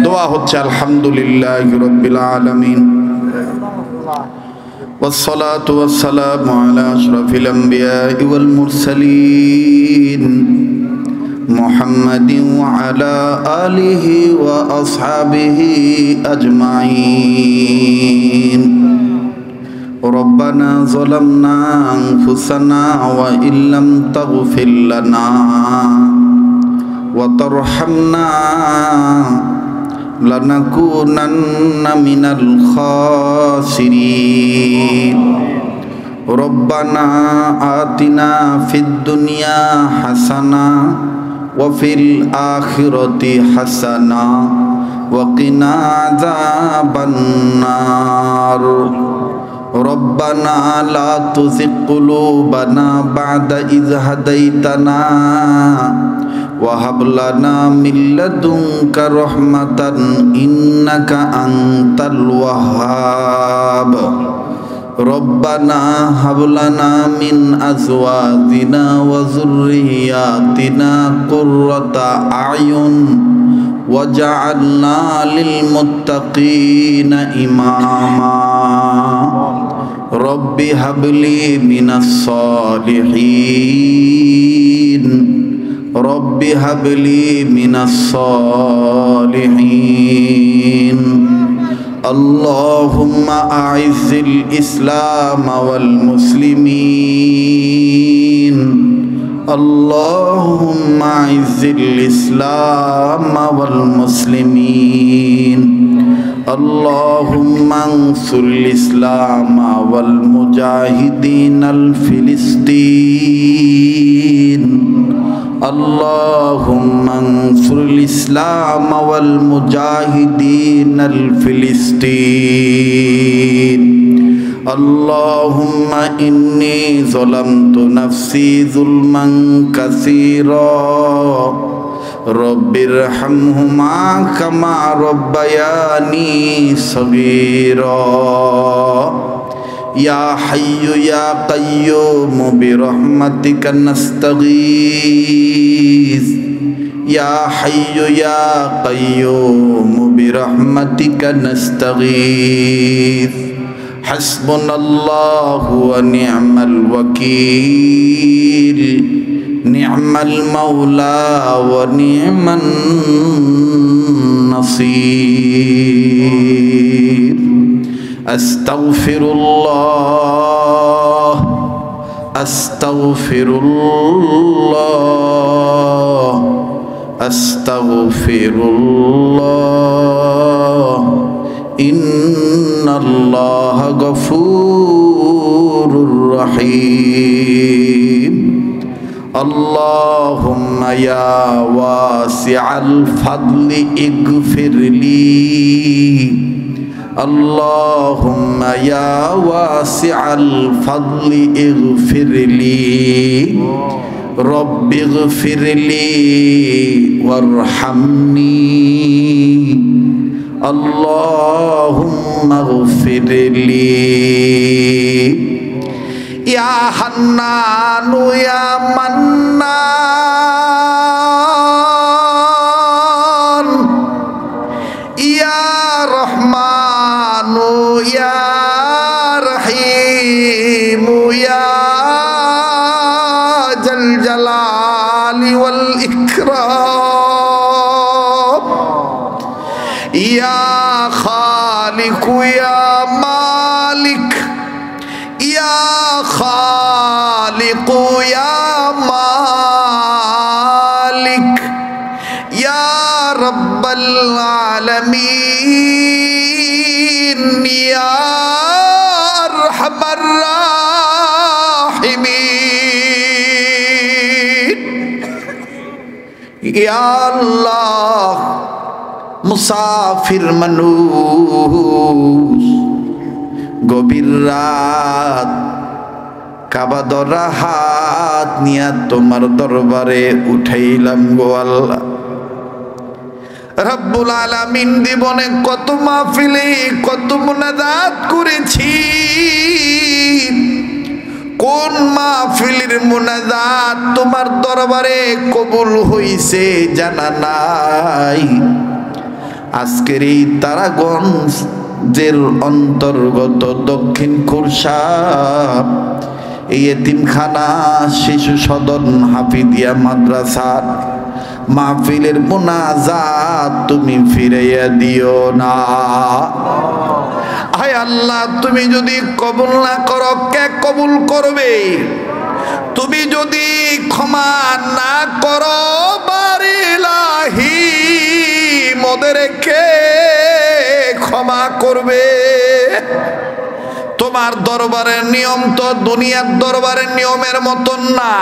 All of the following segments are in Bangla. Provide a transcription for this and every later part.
দোয়া হচ্ছে আলহামদুলিল্লাহি রাব্বিল আলামিন والصلاة والسلام على أشرف الأنبياء والمرسلين محمد وعلى آله وأصحابه أجمعين ربنا ظلمنا أنفسنا وإن لم تغفر لنا وترحمنا لنكونن من الخاسرين ربنا آتنا في الدنيا حسنة وفي الآخرة حسنة وقنا عذاب النار ربنا لا تزغ قلوبنا بعد إذ هديتنا وهب لنا من لدنك رحمة إنك أنت الوهاب ربنا هب لنا من أزواجنا وذرياتنا قرة أعين وجعلنا للمتقين إماما رب هب لي من الصالحين رب هب لي من الصالحين اللهم أعز الإسلام والمسلمين اللهم أعز الإسلام والمسلمين اللهم انصر الإسلام والمجاهدين الفلسطين اللهم انصر الإسلام والمجاهدين الفلسطين اللهم إني ظلمت نفسي ظلما كثيرا رب ارحمهما كما ربياني صغيرا يا حي يا قيوم برحمتك نستغيث يا حي يا قيوم برحمتك نستغيث حسبنا الله ونعم الوكيل نعم المولى ونعم النصير أستغفر الله أستغفر الله أستغفر الله إن الله غفور رحيم اللهم يا واسع الفضل اغفر لي اللهم يا واسع الفضل اغفر لي رب اغفر لي وارحمني اللهم اغفر لي يا حنان يا منان يا رحمن يا رحيم يا ذا الجلال والإكرام يا خالق يا مالك يا خالق يا مالك يا رب العالمين يا أرحم الراحمين يا الله মুসাফির মানুষ গভীর রাত কাবা ধরা হাত নিয়ে তোমার দরবারে উঠাইলাম গো আল্লাহ রব্বুল আলামিন। জীবনে কত মাহফিলে কত মুনাজাত করেছি, কোন মাহফিলের মুনাজাত তোমার দরবারে কবুল হইছে জানা নাই। আজকের এই তারাগঞ্জের অন্তর্গত দক্ষিণ খুরশা এই এতিমখানা শিশু সদন হাফিদিয়া মাদ্রাসার মাহফিলের মুনাজাত তুমি ফিরাইয়া দিও না। হায় আল্লাহ, তুমি যদি কবুল না করো কে কবুল করবে? তুমি যদি ক্ষমা না করো বারিলাহি মোদের কে ক্ষমা করবে? তোমার দরবারের নিয়ম তো দুনিয়ার দরবারের নিয়মের মতন না।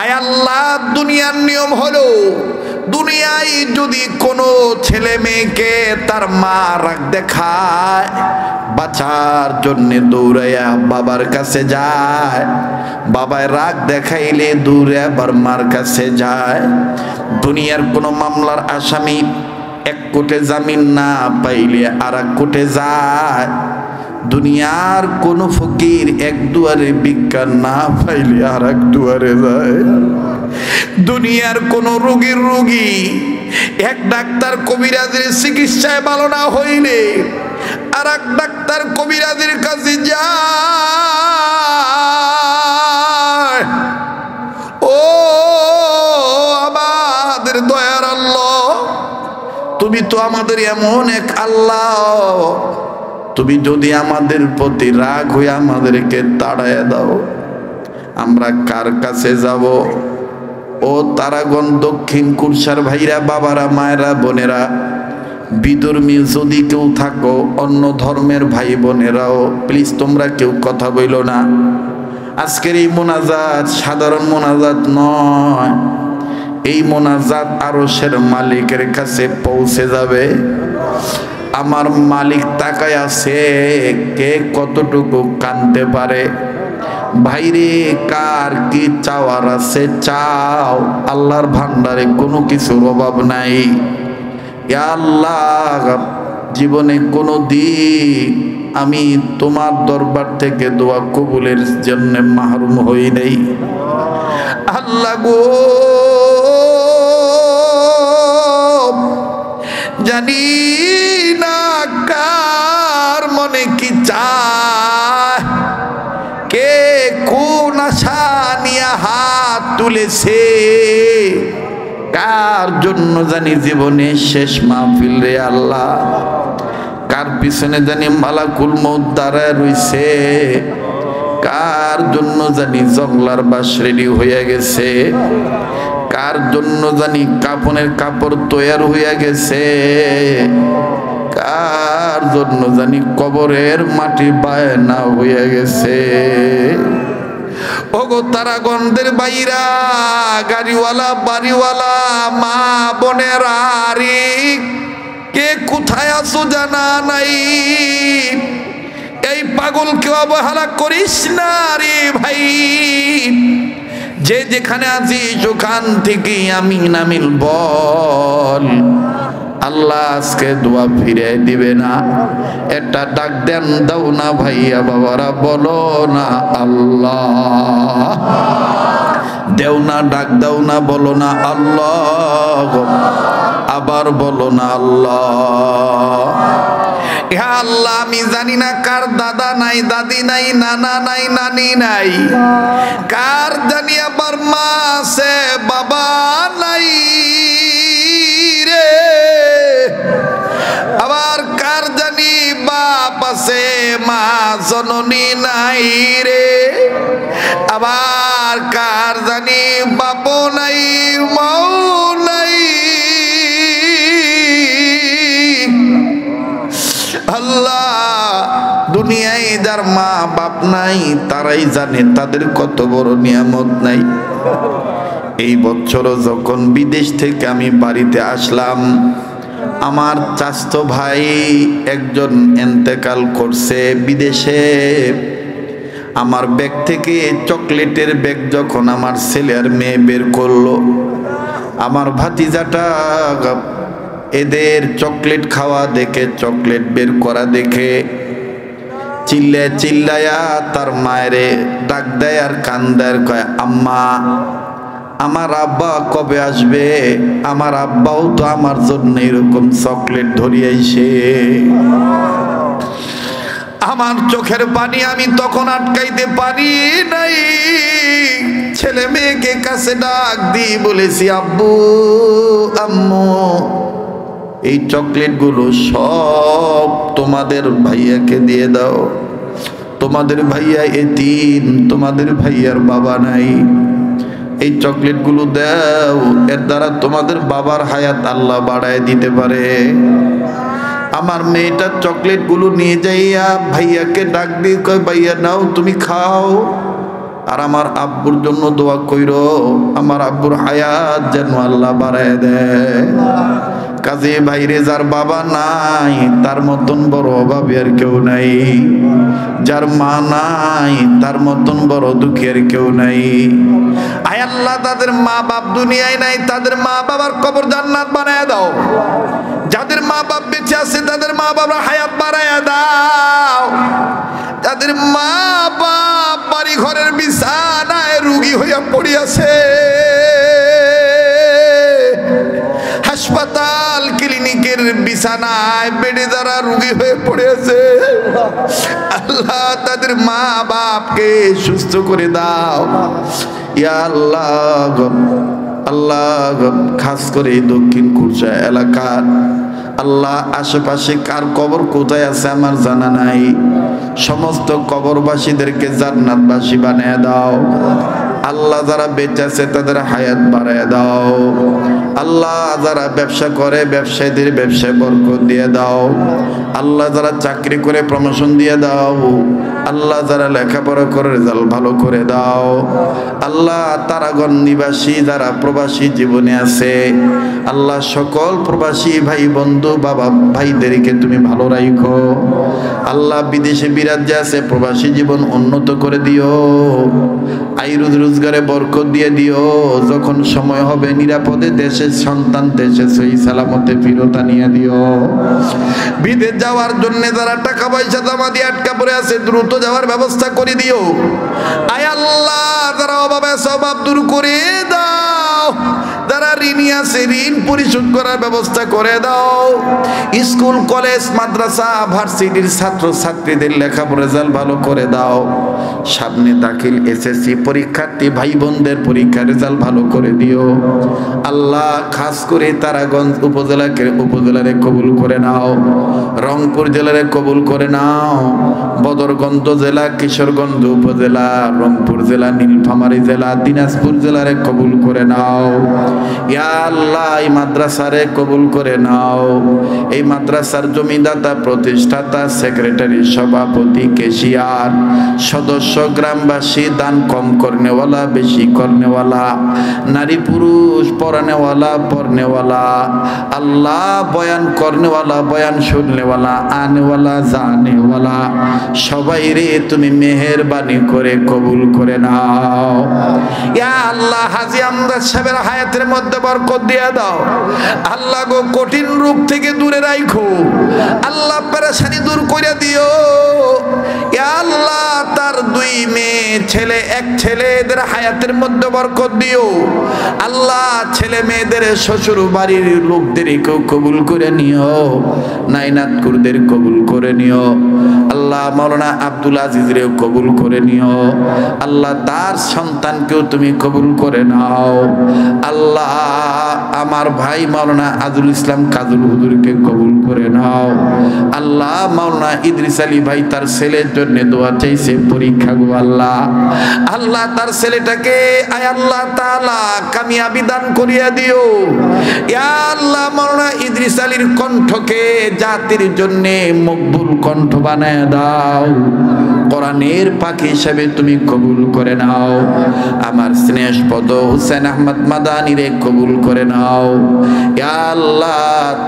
আয় আল্লাহ, দুনিয়ার নিয়ম হলো দুনিয়ায় যদি কোনো ছেলে মেয়েকে তার মা রাগ দেখায়, বাঁচার জন্যে দৌড়াইয়া বাবার কাছে যায়, বাবায় রাগ দেখাইলে দৌড়ে আবার মার কাছে যায়। দুনিয়ার কোনো মামলার আসামি এক কোটে জামিন না পাইলে আর এক কোটে যায়। দুনিয়ার কোন ফকির এক দুয়ারে ভিক্ষা না পাইলে আর এক দুয়ারে যায়। দুনিয়ার কোন রোগী এক ডাক্তার কবিরাজের চিকিৎসায় ভালো না হইলে আর এক ডাক্তার কবিরাজের কাছে যায়। ও আমাদের দয়ার আল্লাহ, তুমি তো আমাদের এমন এক আল্লাহ, তুমি যদি আমাদের প্রতি রাগ হয়ে আমাদেরকে তাড়াইয়া দাও, আমরা কার কাছে যাব? ও তারাগঞ্জ দক্ষিণ কুরসার ভাইরা, বাবারা, মায়েরা, বোনেরা, বিধর্মী যদি কেউ থাকো, অন্য ধর্মের ভাই বোনেরাও প্লিজ তোমরা কেউ কথা বইল না। আজকের এই মোনাজাত সাধারণ মোনাজাত নয়, এই মোনাজাত আরশের মালিকের কাছে পৌঁছে যাবে। আমার মালিক তাকায় আছে, কে কতটুকু কাঁদতে পারে। ভাইরে, কার কি চাওয়ার আছে চাও, আল্লাহর ভান্ডারে কোনো কিছুর অভাব নাই। ইয়া আল্লাহ, জীবনে কোনো দিন আমি তোমার দরবার থেকে দোয়া কবুলের জন্য মাহরুম হই নাই। আল্লাহ গো, জানি না কার মনে কি চায়, কে কোন আশা নিয়ে হাত তুলেছে, কার জন্য জানি জীবনে শেষ মাহফিল রে আল্লাহ, কার পিছনে জানি মালাকুল মউত দাঁড়ায় রইছে, কার জন্য জানি জগলার বাস রেডি হয়ে গেছে, কার জন্য জানি কাপনের কাপড় তৈয়ার হইয়া গেছে, কার জন্য জানি কবরের মাটি বায়না হইয়া গেছে। ওগো তারাগঞ্জের বাইরা, গাড়িওয়ালা, বাড়িওয়ালা, মা বোনেরা, কে কোথায় আছো জানা নাই। এই পাগলকে অবহেলা করিস না রে ভাই। যে যেখানে আছিস ওখান থেকে আমিন আমিন বল। আল্লাহ আজকে দোয়া ফিরে দিবে না। একটা ডাক দেন, দাও না ভাইয়া বাবারা, বলো না আল্লাহ। দেও না, ডাক দাও না, বলো না আল্লাহ। আবার বলো না আল্লাহ। হ্যাঁ আল্লাহ, আমি জানি না কার দাদা নাই, দাদি নাই, নানা নাই, নানি নাই, কার জানি আবার মা আছে, বাবা নাই রে, আবার কার জানি বাপ আছে, মা জননী নাই রে, আবার কার জানি বাপ নাই, মাও নাই। আল্লাহ, দুনিয়ায় যার মা বাপ নাই তারাই জানে তাদের কত বড় নিয়ামত নাই। এই বছর যখন বিদেশ থেকে আমি বাড়িতে আসলাম, আমার চাচতো ভাই একজন ইন্তেকাল করছে বিদেশে। আমার ব্যাগ থেকে চকলেটের ব্যাগ যখন আমার ছেলে আর মেয়ে বের করলো, আমার ভাতিজাটা এদের চকলেট খাওয়া দেখে, চকলেট বের করা দেখে চিল্লায়া তার মায়েরে ডাক দেয় আর কান্দার কয়, আম্মা আমার আব্বা কবে আসবে? আমার আব্বাও তো আমার জন্য এরকম চকলেট ধরিয়েছে। আমার চোখের পানি আমি তখন আটকাইতে পারি নাই। ছেলে মেয়েকে কাছে ডাক দিয়ে বলেছি, আব্বু আম্মু, এই চকলেটগুলো সব তোমাদের ভাইয়াকে দিয়ে দাও। তোমাদের ভাইয়া এতিম, তোমাদের ভাইয়ার বাবা নাই। এই চকলেটগুলো দাও, এর দ্বারা তোমাদের বাবার হায়াত আল্লাহ বাড়ায় দিতে পারে। আমার মেয়েটা চকলেটগুলো নিয়ে যাইয়া ভাইয়াকে ডাক দিয়ে কয়, ভাইয়া নাও, তুমি খাও, আর আমার আব্বুর জন্য দোয়া কইরো, আমার আব্বুর হায়াত যেন আল্লাহ বাড়ায় দেয়। কাজে বাইরে যার বাবা নাই তার মতন বড় অভাবী আর কেউ নাই, যার মা নাই তার মতন বড় দুঃখী আর কেউ নাই। আয় আল্লাহ, তাদের মা বাপ দুনিয়ায় নাই, তাদের মা বাবার কবর জান্নাত বানায় দাও। যাদের মা বাপ বেঁচে আছে তাদের মা বাবার হায়াত বাড়ায় দাও। যাদের মা বাপ বাড়ি ঘরের বিছানায় রোগী হইয়া পড়িয়াছে, হাসপাতাল ক্লিনিকের বিছানায় বেডে যারা রোগী হয়ে পড়েছে, আল্লাহ তাদের মা বাপকে সুস্থ করে দাও। ইয়া আল্লাহ, আল্লাহ খাস করে দক্ষিণ কুরসা এলাকার আল্লাহ আশেপাশে কার কবর কোথায় আছে আমার জানা নাই, সমস্ত কবরবাসীদেরকে জান্নাতবাসী বানিয়ে দাও। আল্লাহ যারা বেঁচে আছে তাদের হায়াত বাড়ায় দাও। আল্লাহ যারা ব্যবসা করে ব্যবসায়ীদের ব্যবসায় বরকত দিয়ে দাও। আল্লাহ যারা চাকরি করে প্রমোশন দিয়ে দাও। আল্লাহ যারা লেখাপড়া করে রেজাল্ট ভালো করে দাও। আল্লাহ তারাগণ নিবাসী যারা প্রবাসী জীবনে আছে, আল্লাহ সকল প্রবাসী ভাই বন্ধু বাবা ভাইদেরকে তুমি ভালো রাখো। আল্লাহ বিদেশে বিরাজ্যে আছে প্রবাসী জীবন উন্নত করে দিও, আয় রোজগারে বরকত দিয়ে দিও। যখন সময় হবে নিরাপদে দেশের সন্তান দেশে সহি সালামতে ফিরত আনিয়ে দিও। বিদেশ যাওয়ার জন্য যারা টাকা পয়সা জমা দিয়ে আটকা পড়ে আছে দ্রুত যাওয়ার ব্যবস্থা করে দিও। আয় আল্লাহ, যারা অভাবে আছে অভাব দূর করে দাও। যারা ঋণী আছে ঋণ পরিশোধ করার ব্যবস্থা করে দাও। স্কুল কলেজ মাদ্রাসা ভার্সিটির ছাত্র ছাত্রীদের লেখাপড়া রেজাল্ট ভালো করে দাও। সামনে দাখিল এসএসসি পরীক্ষার্থী ভাই বোনদের পরীক্ষার রেজাল্ট ভালো করে দিও। আল্লাহ খাস করে তারাগঞ্জ উপজেলারে কবুল করে নাও, রংপুর জেলারে কবুল করে নাও, বদরগঞ্জ জেলা, কিশোরগঞ্জ উপজেলা, রংপুর জেলা, নীলফামারী জেলা, দিনাজপুর জেলারে কবুল করে নাও। ইয়া আল্লাহ, এই মাদ্রাসারে কবুল করে নাও। এই মাদ্রাসার জমিদাতা, প্রতিষ্ঠাতা, সেক্রেটারি, সভাপতি, কেশিয়ার, সদস্য, গ্রামবাসী, দান কম করনেওয়ালা বেশি করনেওয়ালা, নারী পুরুষ, পড়ানেওয়ালা পড়নেওয়ালা, আল্লাহ বয়ান করনেওয়ালা বয়ান শুননেওয়ালা, আনেওয়ালা জানেওয়ালা, সবাই রে তুমি মেহেরবানি করে কবুল করে নাও। ইয়া আল্লাহ, হাজী আমজাদ সাহেবের হায়াতের মধ্যে বরকত দিয়ে দাও। আল্লাহ গো, কঠিন রূপ থেকে দূরে রাখো। আল্লাহ পেরেশানি দূর করে দিও। ইয়া আল্লাহ, তার দুই মেয়ে ছেলে এক ছেলে, এদের হায়াতের মধ্যে বরকত দিও। আল্লাহ ছেলে মেয়েদের শ্বশুর বাড়ির লোকদেরকেও কবুল করে নিও, নাইনাতকুরদের কবুল করে নিও। আল্লাহ মাওলানা আব্দুল আজিজরেও কবুল করে নিও। আল্লাহ তার সন্তানকেও তুমি কবুল করে নাও। আল্লাহ আমার ভাই মাওলানা আজুল ইসলাম কাজল হুজুরকে কবুল করে নাও। আল্লাহ মাওলানা ইদ্রিস আলী ভাই তার ছেলের জন্য দোয়া চাইছে, পরীক্ষা গো আল্লাহ, আল্লাহ তার ছেলেটাকে আয় আল্লাহ তাআলা কামিয়াবি দান করিয়া দিও। ইয়া আল্লাহ, মাওলানা ইদ্রিস আলীর কণ্ঠকে জাতির জন্য মকবুল কণ্ঠ বানায় দাও। কোরআনের পাখি হিসাবে তুমি কবুল করে নাও। আমার স্নেহপদ হুসেন আহমদ মাদানিরে কবুল করে নাও। ইয়া আল্লাহ,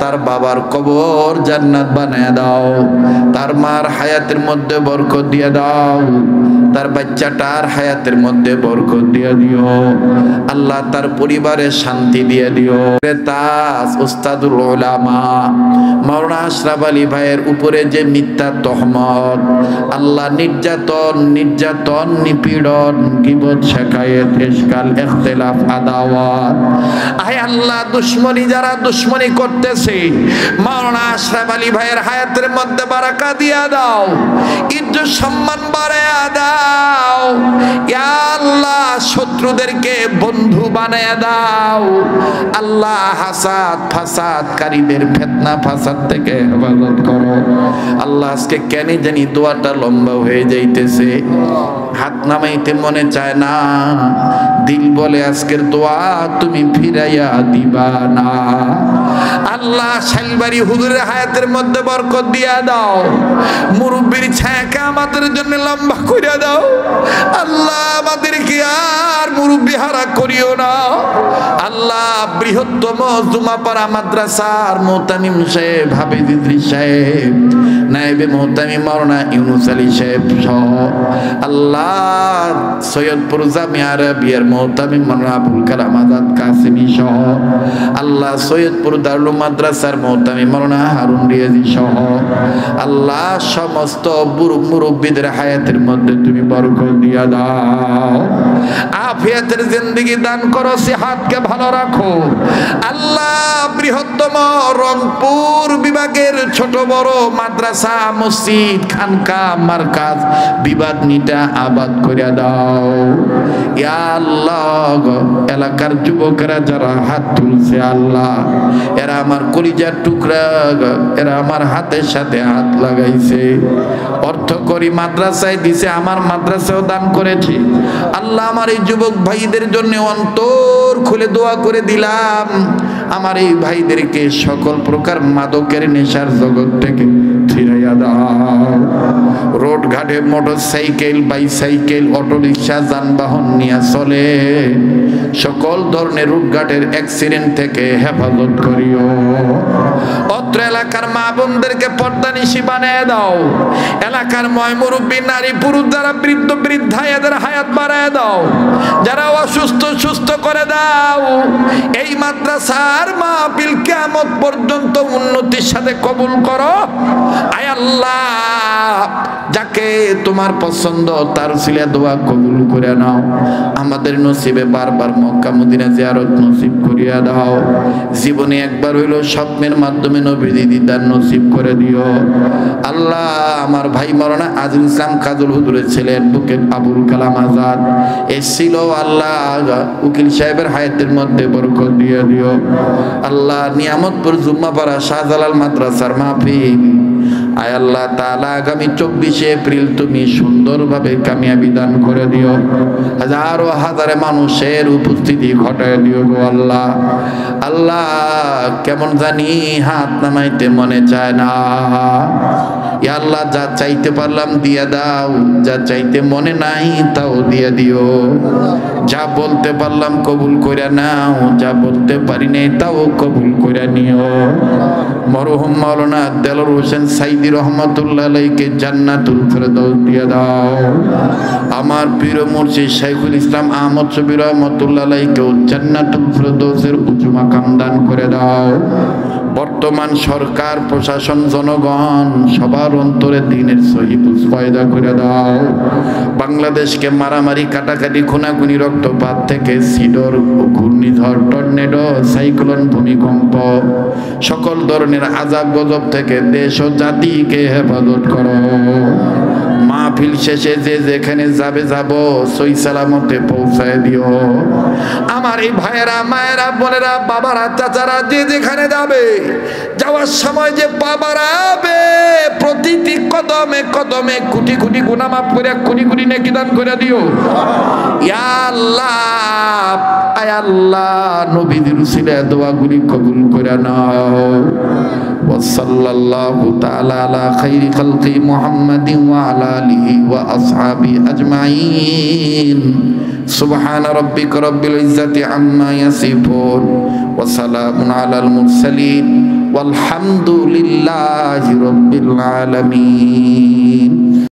তার বাবার কবর জান্নাত বানায় দাও, তার মার হায়াতের মধ্যে বরকত দিয়ে দাও, তার বাচ্চাটার হায়াতের মধ্যে বরকত দিয়ে দিও। আল্লাহ তার পরিবারে শান্তি দিয়ে দিও। তাজ উস্তাদুল উলামা মাওলানা আশরাফ আলী ভাইয়ের উপরে যে মিথ্যা তহমত, আল্লাহ নির্যাতন, নির্যাতন, নিপীড়ন, গীবত, শিকায়েত, ইশকাল, ইখতিলাফ, আদাওয়াত। আয় আল্লাহ, দুশমনী যারা দুশমনী করতেছে, মাওলানা আশরাফ আলী ভাইয়ের হায়াতের মধ্যে বারাকা দিয়া দাও, ইজ্জত সম্মান বাড়ায়া দাও। ইয়া আল্লাহ, শত্রুদেরকে বন্ধু বানায়া দাও। আল্লাহ, হাসাদ ফাসাদকারীদের ফিতনা ফাসাদ থেকে হেফাজত করো। আল্লাহ, আজকে কেন জানি দোয়াটা লম্বা হয়ে যাইতেছে, হাত নামাইতে মনে চায় না, দিল বলে আজকের দোয়া তুমি ফিরাইয়া দিবা না। আল্লাহ, শাইলবাড়ি হুজুরের হায়াতের মধ্যে বরকত দিয়া দাও, মুরব্বির ছায়াকে আমাদের জন্য লম্বা করে দাও। আল্লাহ, আমাদেরকে আর মুরব্বি হারা করিও না। আল্লাহ, বৃহত্তম জুমাপাড়া মাদ্রাসার মুহতামিম সাহেব, হাফেজ ইদ্রিস সাহেব, নায়েবে মুহতামিম মাওলানা ইউনুস আলী সাহেব সহ আল্লাহ, সৈয়দপুর জামিয়া আরাবিয়ার মুহতামিম মাওলানা আবুল কালাম আজাদ কাসেমি সহ আল্লাহ, সৈয়দপুর দারুল মাদ্রাসার মুহতামিম মাওলানা হারুন রিয়াজি সহ আল্লাহ, সমস্ত মুরব্বিদের হায়াতের মধ্যে তুমি বরকত দিয়া দাও, আফিয়াতের জিন্দেগি দান করো, সিহাতকে ভালো রাখো। আল্লাহ, বৃহত্তম রংপুর বিভাগের ছোট বড় মাদ্রাসা, মসজিদ, খানকা, মারকাজ, বিবাদ নিটা আবাদ করে দাও। ইয়া আল্লাহ, এলাকার যুবকেরা যারা হাত তুলছে আল্লাহ, এরা আমার কলিজার টুকরা, এরা আমার হাতের সাথে হাত লাগাইছে, অর্থ করি মাদ্রাসায় দিছে, আমার মাদ্রাসাও দান করেছে। আল্লাহ, আমার এই যুবক ভাইদের জন্য অন্তর খুলে দোয়া করে দিলাম, আমার এই ভাইদেরকে সকল প্রকার মাদকের নেশার জগৎ থেকে ফিরাইয়া দাও। রোড ঘাটে motor cycle, bicycle, auto rickshaw যানবাহন নিয়ে চলে, সকল ধরনের রুটঘাটের অ্যাক্সিডেন্ট থেকে হেফাজত করিও। অত্র এলাকার মা বোনদেরকে পর্দানিশী বানিয়ে দাও, এলাকার ময় মুরব্বী নারী পুরুষ যারা বৃদ্ধ বৃদ্ধা, এদের হায়াত বাড়ায় দাও, যারা অসুস্থ সুস্থ করে দাও। এই মাদ্রাসার মাহফিল কিয়ামত পর্যন্ত উন্নতির সাথে কবুল করো। আয় আল্লাহ, যাকে তোমার পছন্দ তার সিলা দোয়া কবুল করে নাও। আমাদের নসিবে বারবার মক্কা মদিনা জিয়ারত নসিব করিয়া দাও। জীবনে একবার হইল স্বপ্নের মাধ্যমে নবীর দিদার নসিব করে দিও। আল্লাহ, আমার ভাই মাওলানা আজিজুল ইসলাম কাজল হুজুরের ছেলে অ্যাডভোকেট আবুল কালাম আজাদ এসেছিল, আল্লাহ উকিল সাহেবের হায়াতের মধ্যে বরকত দিয়ে দিও। আল্লাহ, নিয়ামতপুর জুম্মাপাড়া শাহজালাল মাদ্রাসার মাহফিল, আয় আল্লাহ তাআলা আগামী 24 এপ্রিল তুমি সুন্দরভাবে কামিয়াবি দান করে দিও, হাজারো হাজারে মানুষের উপস্থিতি ঘটায় দিও গো আল্লাহ। আল্লাহ, কেমন জানি হাত নামাইতে মনে চায় না। ইয়া আল্লাহ, যা চাইতে পারলাম দিয়া দাও, যা চাইতে মনে নাই তাও দিয়া দিও। যা বলতে পারলাম কবুল করে নাও, যা বলতে পারি নাই তাও কবুল করে নিও। মরহুম মাওলানা দেলোয়ার হোসেন সাইদি রহমাতুল্লাহ আলাইহিকে জান্নাতুল ফেরদাউস দিয়ে দাও। আমার পীর মুর্শিদ শাইখুল ইসলাম আহমদ শফি রহমাতুল্লাহ আলাইহিকে জান্নাতুল ফেরদাউসের উঁচু মাকাম দান করে দাও। বর্তমান সরকার, প্রশাসন, জনগণ সবার অন্তরে দ্বীনের সহিহ পয়দা করে দাও। বাংলাদেশকে মারামারি, কাটাকাটি, খুনাখুনি, রক্তপাত থেকে সিডর, ঘূর্ণিঝড়, টর্নেডো, সাইক্লোন, ভূমিকম্প, সকল ধরনের আযাব গজব থেকে দেশ ও জাতিকে হেফাজত করো। মাহফিল শেষে যে যেখানে যাবে যাব, সই সালামতে পৌঁছায় দিও। আমার এই ভাইয়েরা, মায়েরা, বোনেরা, বাবারা, চাচারা যে যেখানে যাবে, যাওয়ার সময় যে পা বাড়াবে, প্রতিটি কদমে কদমে কোটি কোটি গুনাহ মাফ করে কোটি কোটি নেকি দান করে দিও। ইয়া আল্লাহ, আয় আল্লাহ, নবীদের উসিলায় দোয়াগুলি কবুল করে নাও। ওয়াসাল্লাল্লাহু তাআলা আলা খাইরি খালকি মুহাম্মাদিন ওয়া আলা আলিহি ওয়া আসহাবিহি আজমাইন। সুবহান রাব্বিকা রাব্বিল ইজ্জাতি আম্মা ইয়াসিফুন ওয়া সালামুন আলাল মুরসালিন ওয়ালহামদুলিল্লাহি রাব্বিল আলামিন।